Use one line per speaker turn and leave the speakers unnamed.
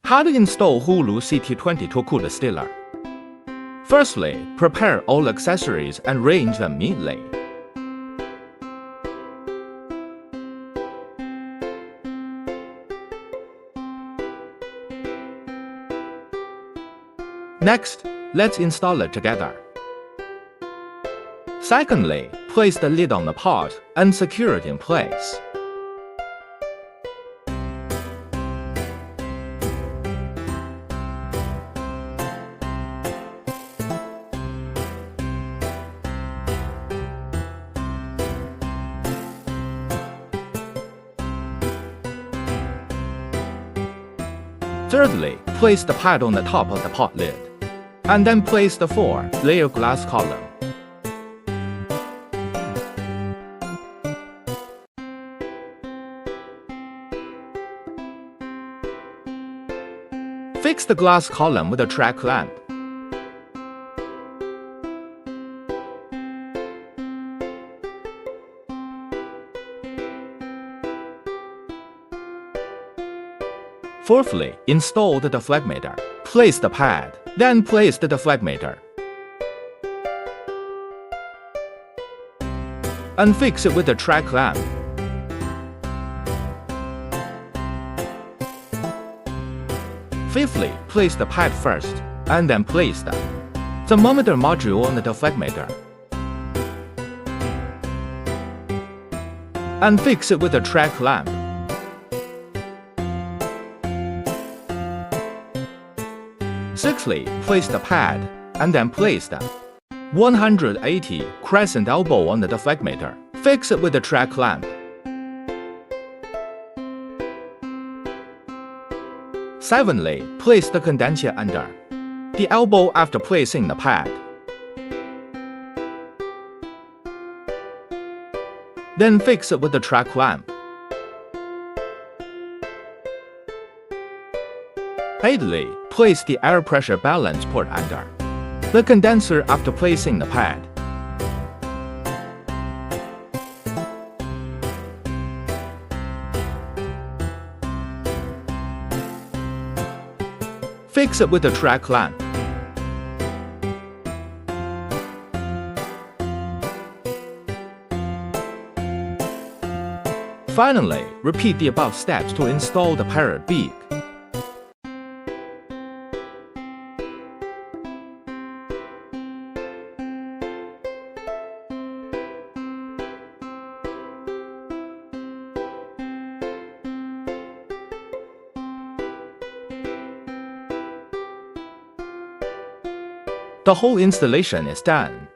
How to install HOOLOO CT22 Cu Distiller. Firstly, prepare all accessories and arrange them neatly. Next, let's install it together. Secondly, place the lid on the pot and secure it in place. Thirdly, place the pad on the top of the pot lid, and then place the 4-layer glass column. Fix the glass column with a track lamp. Fourthly, install the dephlegmator. Place the pad, then place the dephlegmator. And fix it with a track lamp. Fifthly, place the pad first, and then place the thermometer module on the dephlegmator. And fix it with a track lamp. Sixthly, place the pad, and then place the 180 crescent elbow on the dephlegmator. Fix it with the track lamp. Seventhly, place the condenser under the elbow after placing the pad. Then fix it with the track lamp. Eighthly, place the air pressure balance port under the condenser after placing the pad. Fix it with the track lamp. Finally, repeat the above steps to install the parrot beak. The whole installation is done.